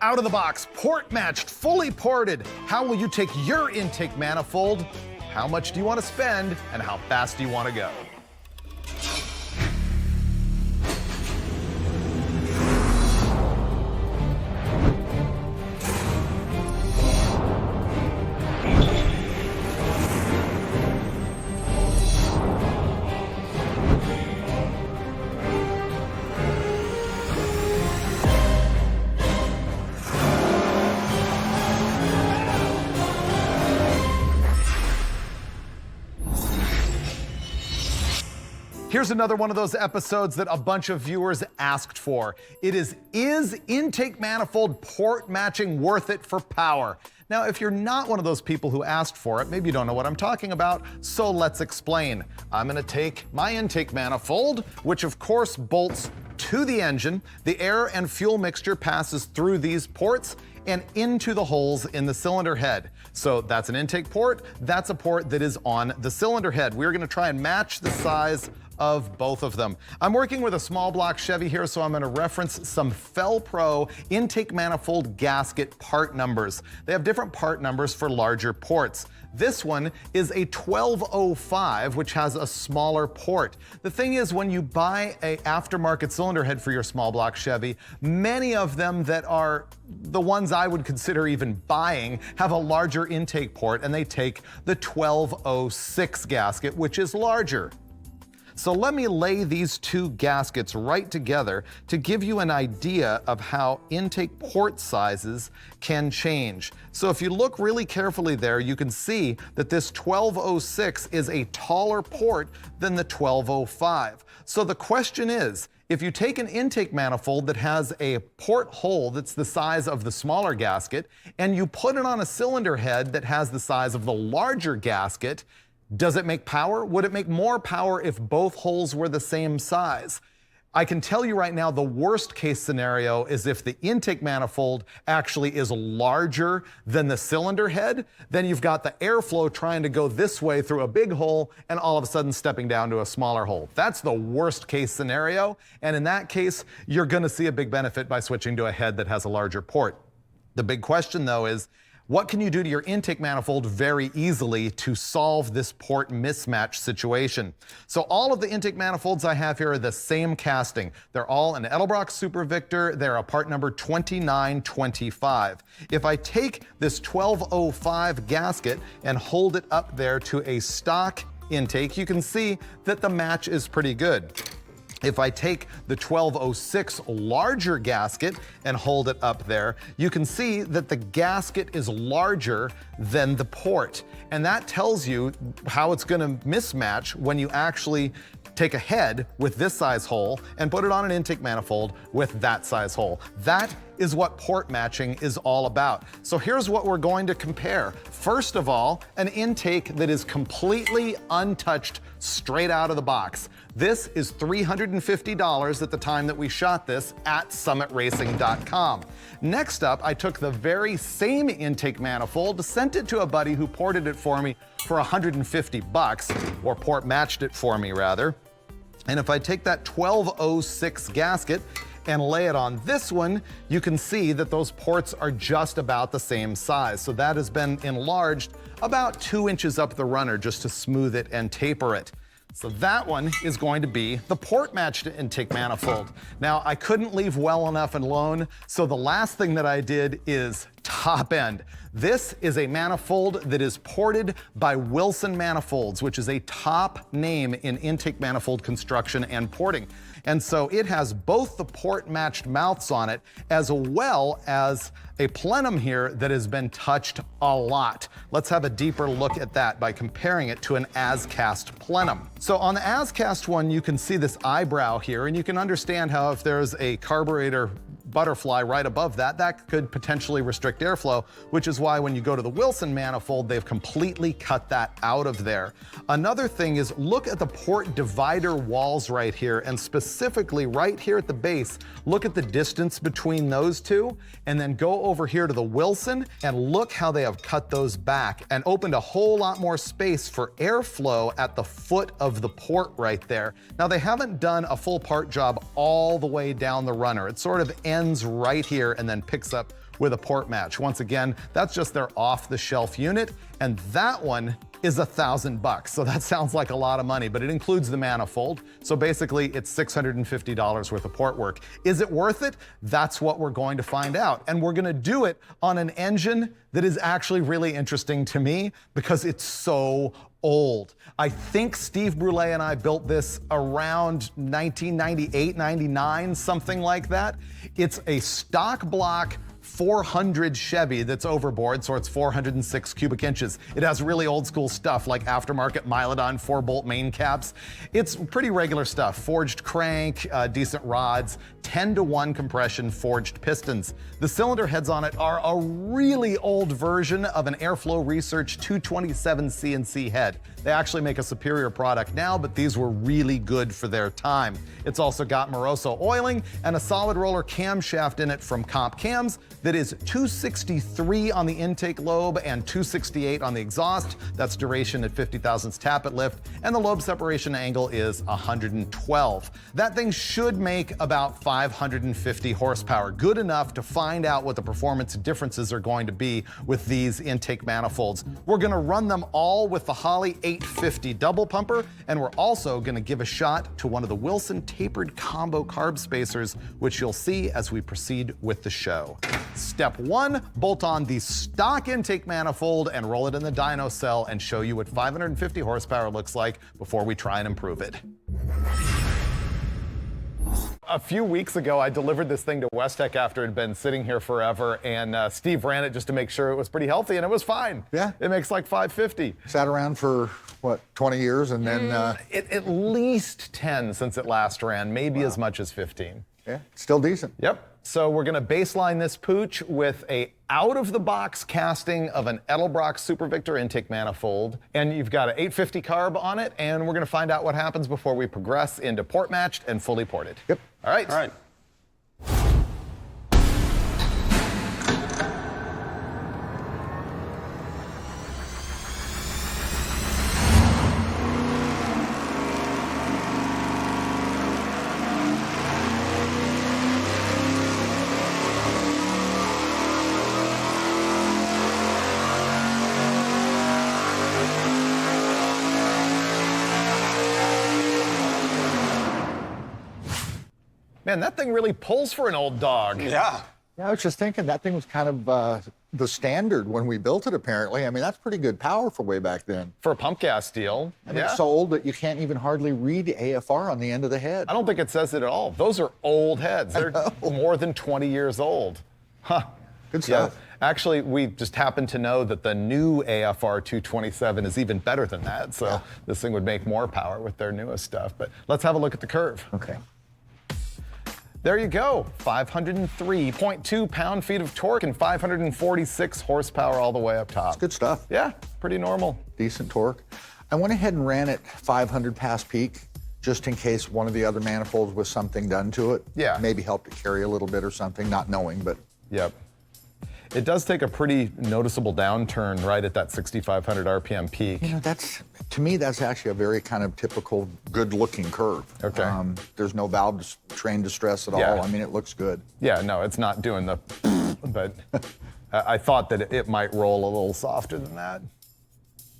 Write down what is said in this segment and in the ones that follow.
out of the box, port matched, fully ported. How will you take your intake manifold? How much do you want to spend, and how fast do you want to go? Here's another one of those episodes that a bunch of viewers asked for. It is intake manifold port matching worth it for power? Now, if you're not one of those people who asked for it, maybe you don't know what I'm talking about, so let's explain. I'm gonna take my intake manifold, which of course bolts to the engine. The air and fuel mixture passes through these ports and into the holes in the cylinder head. So that's an intake port, that's a port that is on the cylinder head. We're gonna try and match the size of both of them. I'm working with a small block Chevy here, so I'm gonna reference some Fel-Pro intake manifold gasket part numbers. They have different part numbers for larger ports. This one is a 1205, which has a smaller port. The thing is, when you buy an aftermarket cylinder head for your small block Chevy, many of them that are the ones I would consider even buying have a larger intake port, and they take the 1206 gasket, which is larger. So let me lay these two gaskets right together to give you an idea of how intake port sizes can change. So if you look really carefully there, you can see that this 1206 is a taller port than the 1205. So the question is, if you take an intake manifold that has a port hole that's the size of the smaller gasket, and you put it on a cylinder head that has the size of the larger gasket, does it make power? Would it make more power if both holes were the same size? I can tell you right now, the worst case scenario is if the intake manifold actually is larger than the cylinder head, then you've got the airflow trying to go this way through a big hole and all of a sudden stepping down to a smaller hole. That's the worst case scenario. And in that case, you're gonna see a big benefit by switching to a head that has a larger port. The big question though is, what can you do to your intake manifold very easily to solve this port mismatch situation? So all of the intake manifolds I have here are the same casting. They're all an Edelbrock Super Victor. They're a part number 2925. If I take this 1205 gasket and hold it up there to a stock intake, you can see that the match is pretty good. If I take the 1206 larger gasket and hold it up there, you can see that the gasket is larger than the port. And that tells you how it's gonna mismatch when you actually take a head with this size hole and put it on an intake manifold with that size hole. That is what port matching is all about. So here's what we're going to compare. First of all, an intake that is completely untouched straight out of the box. This is $350 at the time that we shot this at summitracing.com. Next up, I took the very same intake manifold, sent it to a buddy who ported it for me for 150 bucks, or port matched it for me rather. And if I take that 1206 gasket and lay it on this one, you can see that those ports are just about the same size. So that has been enlarged about 2 inches up the runner just to smooth it and taper it. So that one is going to be the port matched intake manifold. Now, I couldn't leave well enough alone, so the last thing that I did is top end. This is a manifold that is ported by Wilson Manifolds, which is a top name in intake manifold construction and porting. And so it has both the port matched mouths on it, as well as a plenum here that has been touched a lot. Let's have a deeper look at that by comparing it to an as-cast plenum. So on the as-cast one, you can see this eyebrow here, and you can understand how if there's a carburetor butterfly right above that, that could potentially restrict airflow, which is why when you go to the Wilson manifold, they've completely cut that out of there. Another thing is, look at the port divider walls right here, and specifically right here at the base, look at the distance between those two, and then go over here to the Wilson and look how they have cut those back and opened a whole lot more space for airflow at the foot of the port right there. Now, they haven't done a full part job all the way down the runner. It sort of ends ends right here and then picks up with a port match. Once again, that's just their off-the-shelf unit, and that one is $1,000. So that sounds like a lot of money, but it includes the manifold. So basically it's $650 worth of port work. Is it worth it? That's what we're going to find out. And we're gonna do it on an engine that is actually really interesting to me because it's so old. I think Steve Brule and I built this around 1998, 99, something like that. It's a stock block 400 Chevy that's overboard, so it's 406 cubic inches. It has really old school stuff like aftermarket Milodon 4-bolt main caps. It's pretty regular stuff, forged crank, decent rods, 10-to-1 compression, forged pistons. The cylinder heads on it are a really old version of an Airflow Research 227 CNC head. They actually make a superior product now, but these were really good for their time. It's also got Moroso oiling and a solid roller camshaft in it from Comp Cams that is 263 on the intake lobe and 268 on the exhaust. That's duration at 50 thousandths tappet lift, and the lobe separation angle is 112. That thing should make about 550 horsepower, good enough to find out what the performance differences are going to be with these intake manifolds. We're gonna run them all with the Holley 850 double pumper, and we're also gonna give a shot to one of the Wilson tapered combo carb spacers, which you'll see as we proceed with the show. Step 1, bolt on the stock intake manifold and roll it in the dyno cell and show you what 550 horsepower looks like before we try and improve it. A few weeks ago, I delivered this thing to Westech after it had been sitting here forever, and Steve ran it just to make sure it was pretty healthy, and it was fine. Yeah. It makes like 550. Sat around for, what, 20 years, and then... At least 10 since it last ran, maybe as much as 15. Yeah, still decent. Yep. So we're gonna baseline this pooch with a out-of-the-box casting of an Edelbrock Super Victor intake manifold, and you've got an 850 carb on it, and we're gonna find out what happens before we progress into port matched and fully ported. Yep. All right. All right. Man, that thing really pulls for an old dog. Yeah. Yeah, I was just thinking that thing was kind of the standard when we built it, apparently. I mean, that's pretty good power for way back then. For a pump gas deal. I mean, it's so old that you can't even hardly read AFR on the end of the head. I don't think it says it at all. Those are old heads. They're more than 20 years old. Huh. Good stuff. Yeah. Actually, we just happen to know that the new AFR 227 is even better than that. So this thing would make more power with their newest stuff. But let's have a look at the curve. Okay. There you go, 503.2 pound-feet of torque and 546 horsepower all the way up top. It's good stuff. Yeah, pretty normal. Decent torque. I went ahead and ran it 500 past peak, just in case one of the other manifolds was something done to it. Yeah. Maybe helped it carry a little bit or something, not knowing, but. Yep. It does take a pretty noticeable downturn right at that 6,500 RPM peak. You know, to me, that's actually a very kind of typical good-looking curve. Okay. There's no valve train distress at all. I mean, it looks good. Yeah, no, it's not doing the, but I thought that it might roll a little softer than that.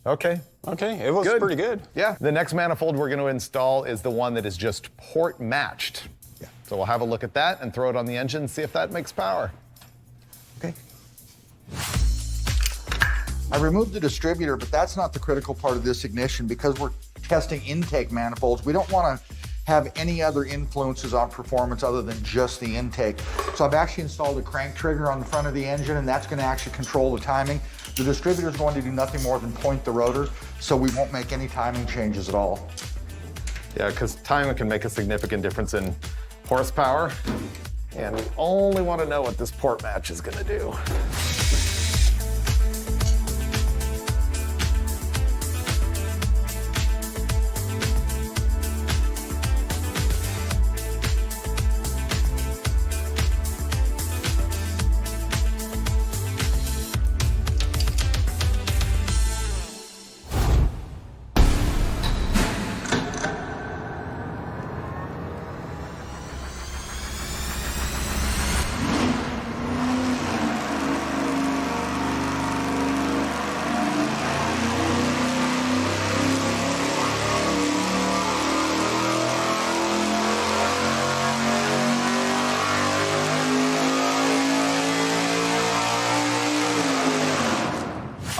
Okay. Okay, it was pretty good. Yeah. The next manifold we're going to install is the one that is just port matched. Yeah. So we'll have a look at that and throw it on the engine and see if that makes power. Okay. I removed the distributor, but that's not the critical part of this ignition because we're testing intake manifolds. We don't want to have any other influences on performance other than just the intake. So I've actually installed a crank trigger on the front of the engine, and that's going to actually control the timing. The distributor is going to do nothing more than point the rotors, so we won't make any timing changes at all. Yeah, because timing can make a significant difference in horsepower, and we only want to know what this port match is going to do.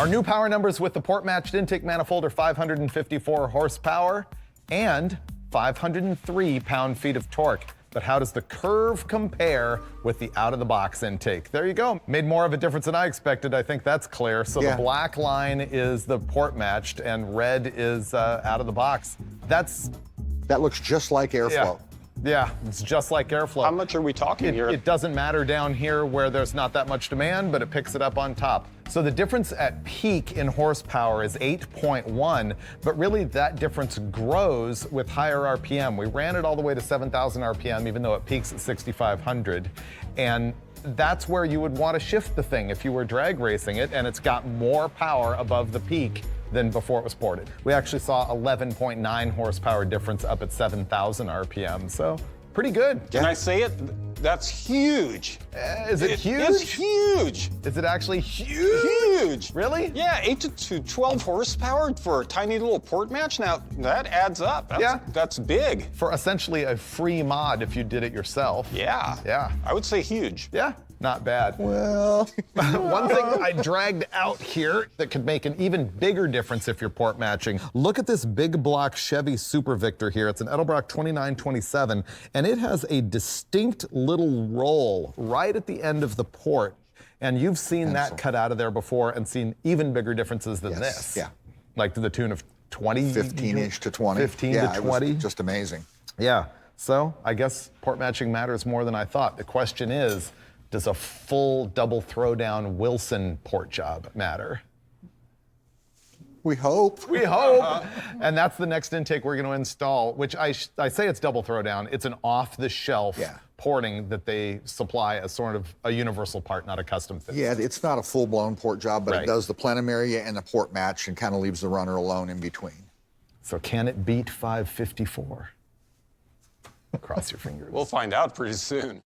Our new power numbers with the port-matched intake manifold are 554 horsepower and 503 pound-feet of torque. But how does the curve compare with the out-of-the-box intake? There you go. Made more of a difference than I expected. I think that's clear. So the black line is the port-matched and red is out of the box. That looks just like airflow. Yeah, it's just like airflow. How much are we talking here? It doesn't matter down here where there's not that much demand, but it picks it up on top. So the difference at peak in horsepower is 8.1, but really that difference grows with higher RPM. We ran it all the way to 7,000 RPM, even though it peaks at 6,500. And that's where you would want to shift the thing if you were drag racing it, and it's got more power above the peak than before it was ported. We actually saw 11.9 horsepower difference up at 7,000 RPM, so pretty good. Can I say it? That's huge. Is it huge? It's huge. Is it actually huge? Huge. Really? Yeah, 8 to 12 horsepower for a tiny little port match. Now, that adds up. That's big. For essentially a free mod if you did it yourself. Yeah. Yeah. I would say huge. Yeah, not bad. Well, one thing I dragged out here that could make an even bigger difference if you're port matching. Look at this big block Chevy Super Victor here. It's an Edelbrock 2927, and it has a distinct little roll right at the end of the port. And you've seen that cut out of there before and seen even bigger differences than this. Yeah. Like to the tune of 20? 15-inch to 20. 15 yeah, to 20. It was just amazing. Yeah. So I guess port matching matters more than I thought. The question is, does a full double throwdown Wilson port job matter? We hope. We hope. And that's the next intake we're going to install, which I say it's double throwdown. It's an off-the-shelf porting that they supply as sort of a universal part, not a custom fit. Yeah, it's not a full-blown port job, but Right. it does the plenum area and the port match and kind of leaves the runner alone in between. So can it beat 554? Cross your fingers. We'll find out pretty soon.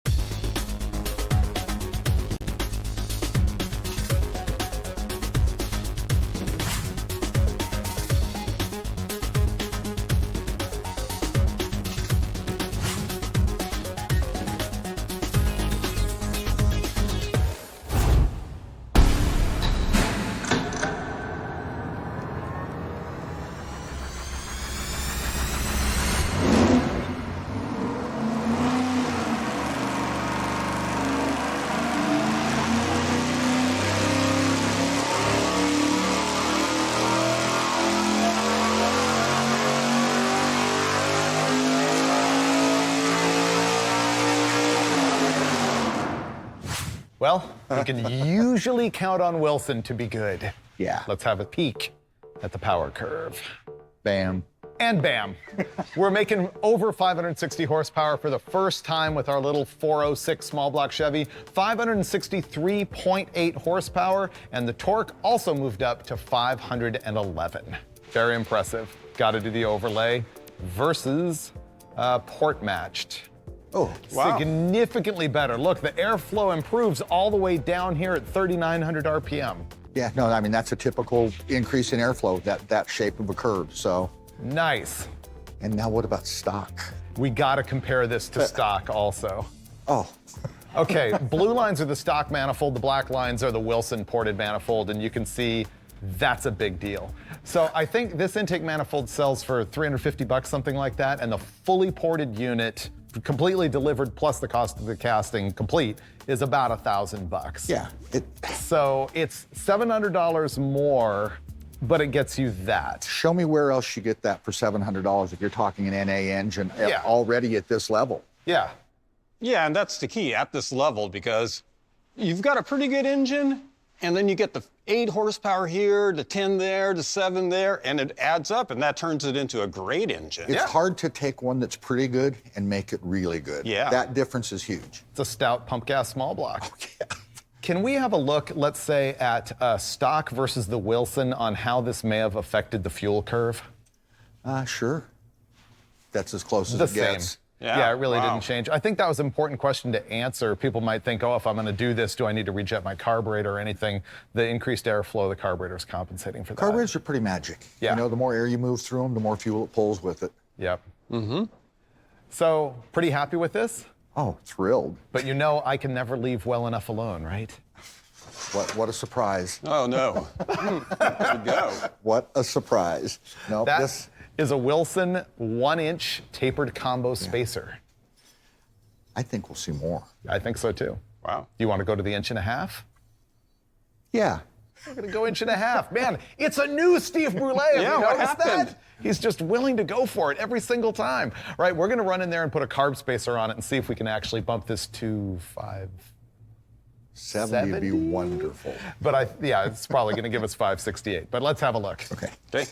Well, you can usually count on Wilson to be good. Yeah. Let's have a peek at the power curve. Bam. And bam. We're making over 560 horsepower for the first time with our little 406 small block Chevy. 563.8 horsepower, and the torque also moved up to 511. Very impressive. Got to do the overlay versus port matched. Oh, wow. Significantly better. Look, the airflow improves all the way down here at 3,900 RPM. Yeah, no, I mean, that's a typical increase in airflow, that shape of a curve, so. Nice. And now what about stock? We gotta compare this to stock also. Oh. Okay, blue lines are the stock manifold, the black lines are the Wilson ported manifold, and you can see that's a big deal. So I think this intake manifold sells for 350 bucks, something like that, and the fully ported unit, completely delivered plus the cost of the casting complete, is about $1,000. Yeah. So it's $700 more, but it gets you that. Show me where else you get that for $700 if you're talking an NA engine already at this level. Yeah. Yeah, and that's the key at this level, because you've got a pretty good engine, and then you get the 8 horsepower here, the 10 there, the 7 there, and it adds up, and that turns it into a great engine. It's hard to take one that's pretty good and make it really good. Yeah. That difference is huge. It's a stout pump gas small block. Can we have a look, let's say, at stock versus the Wilson on how this may have affected the fuel curve? Sure. That's as close as The it gets. same. Yeah, it really Wow. didn't change. I think that was an important question to answer. People might think, oh, if I'm gonna do this, do I need to rejet my carburetor or anything? The increased airflow, the carburetor is compensating for that. Carburetors are pretty magic. Yeah. You know, the more air you move through them, the more fuel it pulls with it. Yep. Mm-hmm. So, pretty happy with this? Oh, thrilled. But you know I can never leave well enough alone, right? What a surprise. Oh, no. There we go. What a surprise. No, That this is a Wilson 1-inch tapered combo spacer. I think we'll see more. I think so too. Wow. You want to go to the 1.5 inch? Yeah. We're gonna go 1.5 inch. Man, it's a new Steve Brule. Have Yeah, you what noticed happened? that? He's just willing to go for it every single time. Right, we're gonna run in there and put a carb spacer on it and see if we can actually bump this to 70 would be 70? wonderful. But yeah, it's probably gonna give us 568. But let's have a look. Okay. Okay.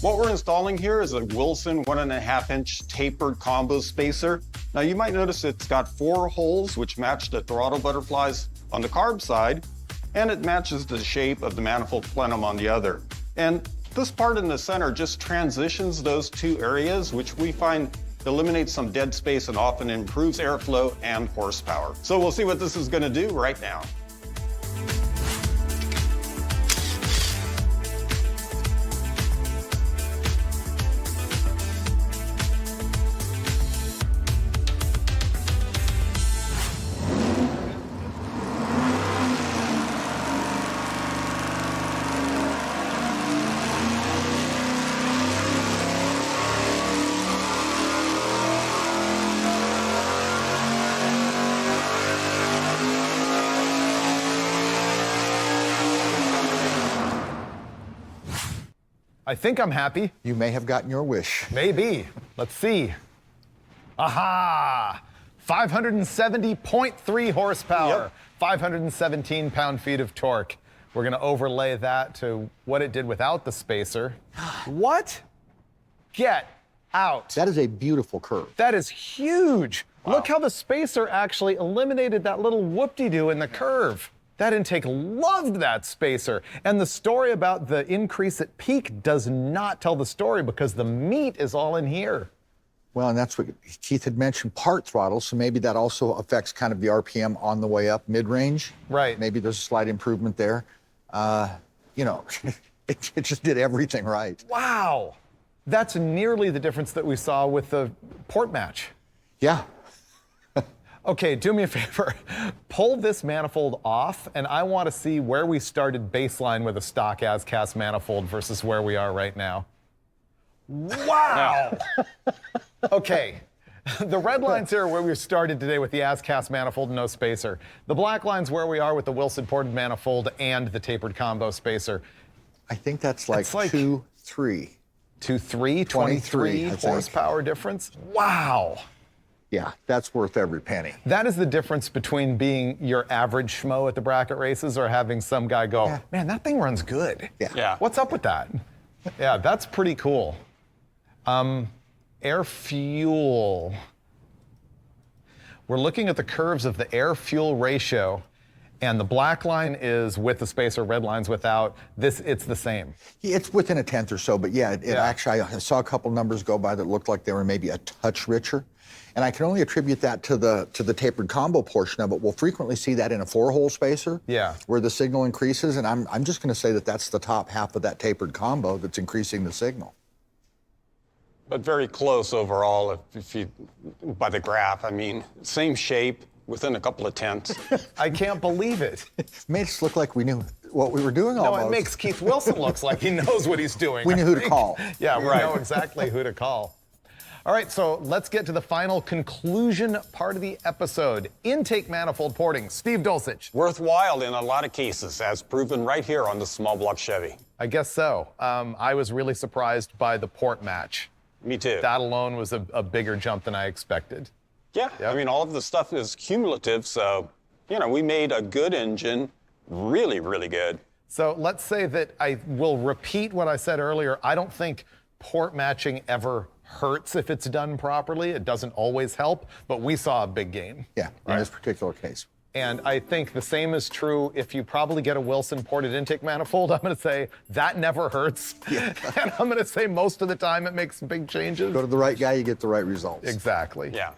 What we're installing here is a Wilson 1.5 inch tapered combo spacer. Now you might notice it's got 4 holes which match the throttle butterflies on the carb side, and it matches the shape of the manifold plenum on the other. And this part in the center just transitions those 2 areas, which we find eliminates some dead space and often improves airflow and horsepower. So we'll see what this is gonna do right now. I think I'm happy. You may have gotten your wish. Maybe. Let's see. Aha! 570.3 horsepower, Yep. 517 pound-feet of torque. We're gonna overlay that to what it did without the spacer. What? Get out. That is a beautiful curve. That is huge. Look how the spacer actually eliminated that little whoop-de-doo in the curve. That intake loved that spacer. And the story about the increase at peak does not tell the story because the meat is all in here. Well, and that's what Keith had mentioned, part throttle, so maybe that also affects kind of the RPM on the way up mid-range. Right. Maybe there's a slight improvement there. You know, it just did everything right. Wow. That's nearly the difference that we saw with the port match. Yeah. Okay, do me a favor. Pull this manifold off, and I want to see where we started baseline with a stock as-cast manifold versus where we are right now. Wow! Okay, the red lines here are where we started today with the as-cast manifold and no spacer. The black line's where we are with the Wilson ported manifold and the tapered combo spacer. I think that's like, It's like 2-3. 23 23, I think. horsepower difference. Wow! Yeah, that's worth every penny. That is the difference between being your average schmo at the bracket races or having some guy go, Yeah. man, that thing runs good. Yeah. What's up with that? Yeah, that's pretty cool. Air fuel. We're looking at the curves of the air fuel ratio, and the black line is with the spacer, red line's without. It's the same. Yeah, it's within a tenth or so, but yeah, it Yeah. actually, I saw a couple numbers go by that looked like they were maybe a touch richer. And I can only attribute that to the tapered combo portion of it. We'll frequently see that in a 4-hole spacer, Yeah. where the signal increases, and I'm just going to say that that's the top half of that tapered combo that's increasing the signal. But very close overall if you, by the graph. I mean, same shape within a couple of tenths. I can't believe it. Made us look like we knew what we were doing No, almost. it makes Keith Wilson looks like he knows what he's doing. We knew I who to think. call. Yeah, we Right. know exactly who to call. All right, so let's get to the final conclusion part of the episode. Intake manifold porting. Steve Dulcich. Worthwhile in a lot of cases, as proven right here on the small block Chevy. I guess so. I was really surprised by the port match. Me too. That alone was a bigger jump than I expected. Yeah, I mean, all of the stuff is cumulative, so, you know, we made a good engine really, really good. So let's say that I will repeat what I said earlier. I don't think port matching ever hurts if it's done properly. It doesn't always help, but we saw a big gain. Yeah, in this particular case. And I think the same is true if you probably get a Wilson ported intake manifold. I'm going to say that never hurts. Yeah. And I'm going to say most of the time it makes big changes. Go to the right guy, you get the right results. Exactly. Yeah.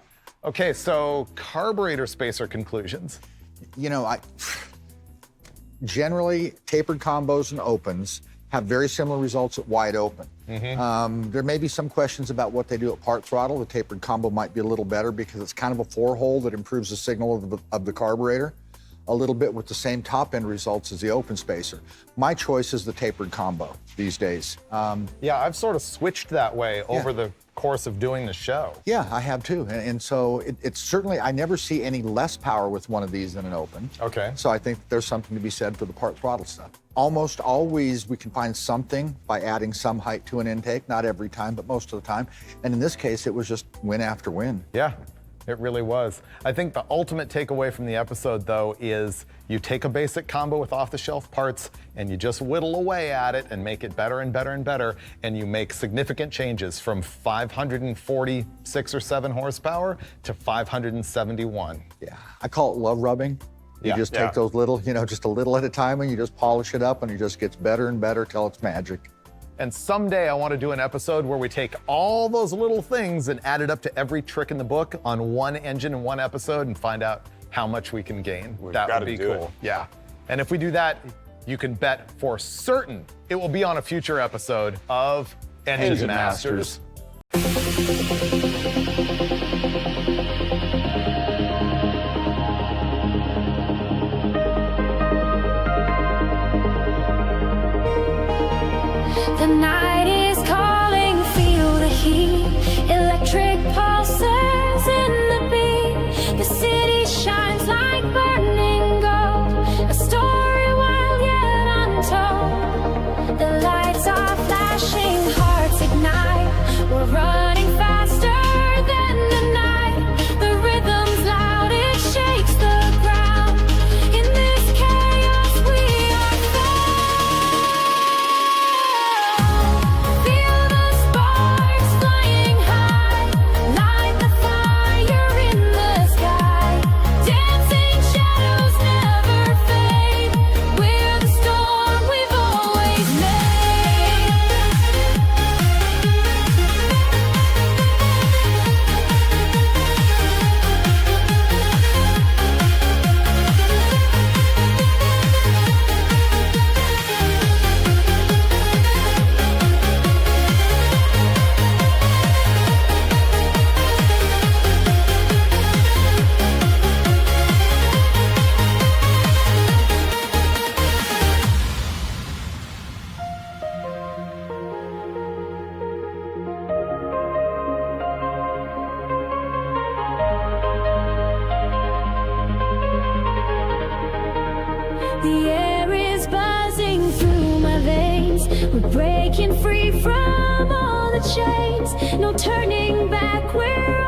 Okay, so carburetor spacer conclusions. You know, generally, tapered combos and opens have very similar results at wide open. There may be some questions about what they do at part throttle. The tapered combo might be a little better because it's kind of a 4-hole that improves the signal of the carburetor. a little bit with the same top end results as the open spacer. My choice is the tapered combo these days. Yeah, I've sort of switched that way over the course of doing the show. Yeah, I have too. And so it's certainly, I never see any less power with one of these than an open. Okay. So I think there's something to be said for the part throttle stuff. Almost always we can find something by adding some height to an intake, not every time, but most of the time. And in this case, it was just win after win. Yeah, it really was. I think the ultimate takeaway from the episode, though, is you take a basic combo with off-the-shelf parts and you just whittle away at it and make it better and better and better, and you make significant changes from 546 or 7 horsepower to 571. Yeah, I call it love rubbing. You just take those little, just a little at a time, and you just polish it up, and it just gets better and better till it's magic. And someday I want to do an episode where we take all those little things and add it up to every trick in the book on one engine in one episode and find out how much we can gain. That would be cool. Yeah. And if we do that, you can bet for certain it will be on a future episode of Engine Masters. The night is calling, feel the heat. Electric pulses in the beat. The city shines like burning gold. A story wild yet untold. The lights are flashing, hearts ignite. We're running faster than the night. The rhythm's loud, it shakes the ground. In this chaos we are found. Feel the sparks flying high, light the fire in the sky. Dancing shadows never fade. We're the storm we've always made. The air is buzzing through my veins. We're breaking free from all the chains. No turning back, we're